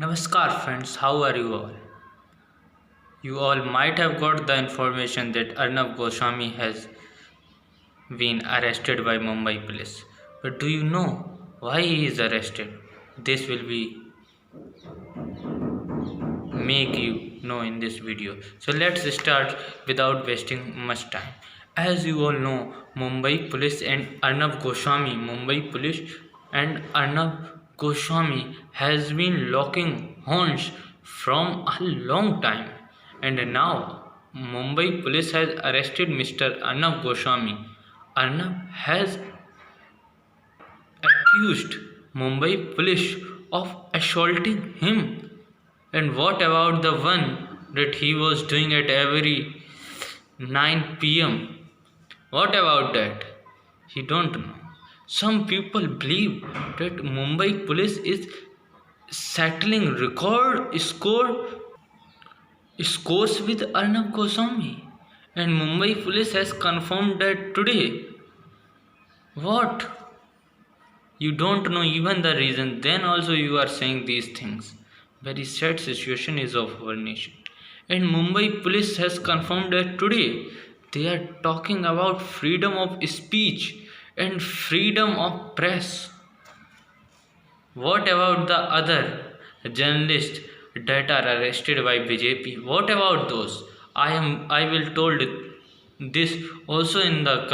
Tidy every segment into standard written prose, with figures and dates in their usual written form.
Namaskar friends, how are you all? You all might have got the information that Arnab Goswami has been arrested by Mumbai police. But do you know why he is arrested? This will be make you know in this video. So let's start without wasting much time. As you all know, Mumbai police and Arnab Goswami has been locking horns from a long time, and now Mumbai police has arrested Mr. Arnab Goswami. Arnab has accused Mumbai police of assaulting him. And what about the one that he was doing at every 9 p.m.? What about that? He don't know. Some people believe that Mumbai police is settling record scores with Arnab Goswami, and Mumbai police has confirmed that today. What? You don't know even the reason, then also you are saying these things. Very sad situation is of our nation. And Mumbai police has confirmed that today they are talking about freedom of speech and freedom of press. What about the other journalists that are arrested by BJP? What about those? I will told this also in the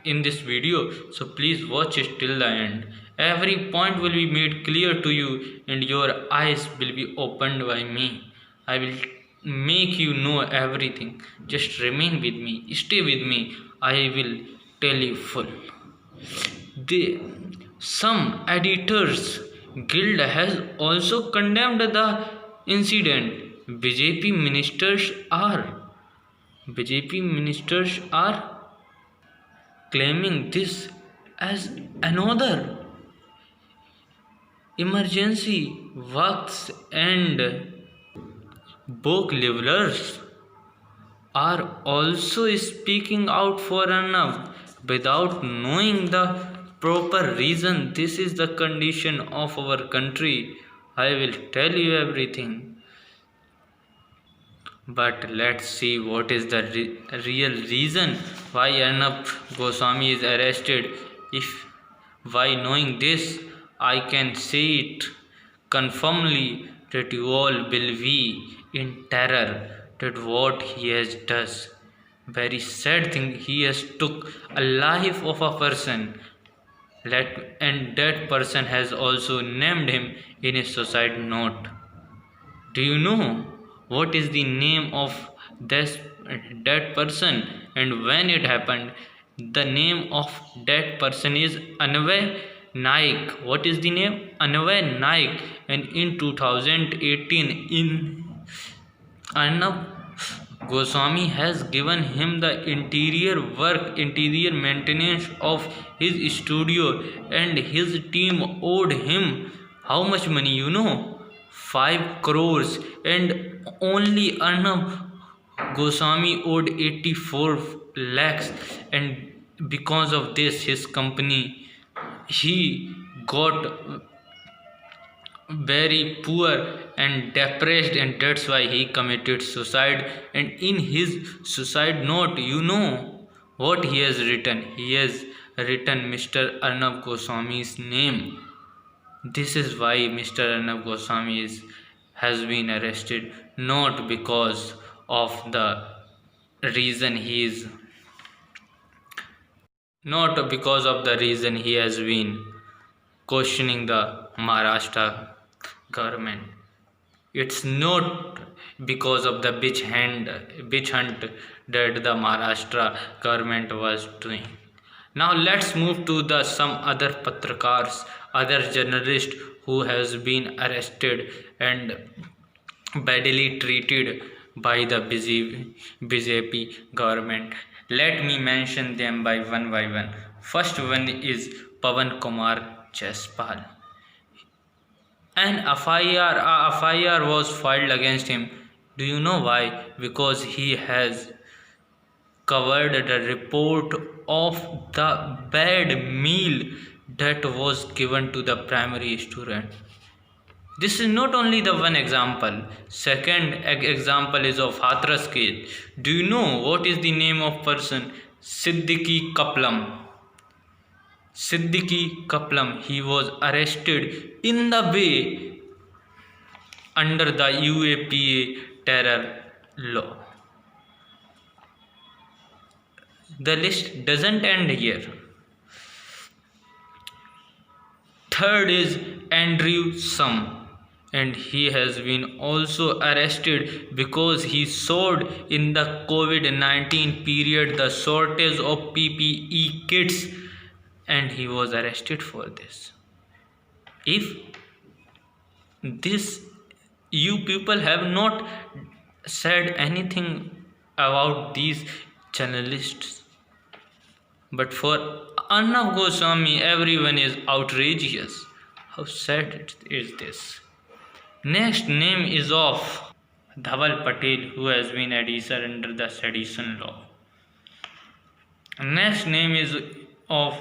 in this video, so please watch it till the end. Every point will be made clear to you and your eyes will be opened by me. I will make you know everything. Just remain with me, stay with me. I will tell you full. They, some editors guild has also condemned the incident. BJP ministers are claiming this as another emergency works, and book levelers are also speaking out for Arnab without knowing the proper reason. This is the condition of our country. I will tell you everything. But let's see what is the real reason why Arnab Goswami is arrested. If by knowing this, I can say it confirmly that you all will be in terror that what he has does. Very sad thing, he has took a life of a person, and that person has also named him in his suicide note. Do you know what is the name of this that person and when it happened? The name of that person is Anvay Naik. What is the name? Anvay Naik. And in 2018, in Arnab Goswami has given him the interior maintenance of his studio, and his team owed him how much money? 5 crores, and only Arnab Goswami owed 84 lakhs, and because of this, his company he got very poor and depressed, and that's why he committed suicide. And in his suicide note, what he has written? He has written Mr. Arnab Goswami's name. This is why Mr. Arnab Goswami has been arrested, not because of the reason he is not because of the reason he has been questioning the Maharashtra government. It's not because of the bitch hunt that the Maharashtra government was doing. Now let's move to the some other patrakars, other journalists who has been arrested and badly treated by the BJP government. Let me mention them by one. First one is Pawan Kumar Jaspal. An FIR was filed against him. Do you know why? Because he has covered the report of the bad meal that was given to the primary student. This is not only the one example. Second example is of Hathras case. Do you know what is the name of person? Siddiqui Kaplam. Siddiqui Kaplam. He was arrested in the way under the UAPA terror law. The list doesn't end here. Third is Andrew Sum, and he has been also arrested because he sold in the COVID-19 period the shortage of PPE kits, and he was arrested for this. If this, you people have not said anything about these journalists, but for Arnab Goswami, everyone is outrageous. How sad is this? Next name is of Dhaval Patel, who has been editor under the sedition law. Next name is of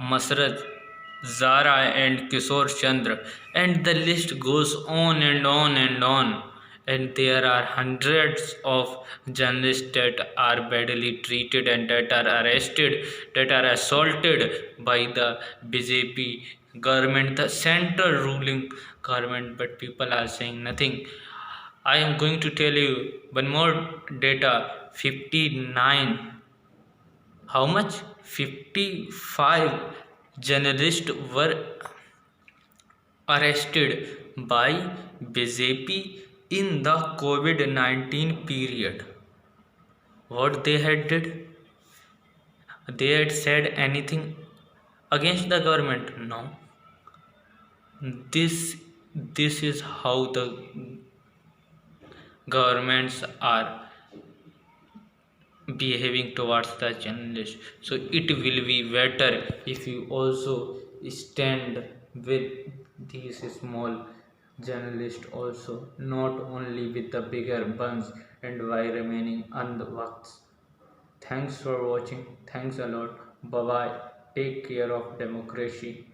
Masrad, Zara and Kishore Chandra, and the list goes on and on and on. And there are hundreds of journalists that are badly treated and that are arrested, that are assaulted by the BJP government, the central ruling government, but people are saying nothing. I am going to tell you one more data. 59, how much? 55 journalists were arrested by BJP in the COVID-19 period. What they had did? They had said anything against the government? No. This is how the governments are behaving towards the journalists. So it will be better if you also stand with these small journalists also, not only with the bigger ones, and by remaining unworked. Thanks for watching. Thanks a lot. Bye bye. Take care of democracy.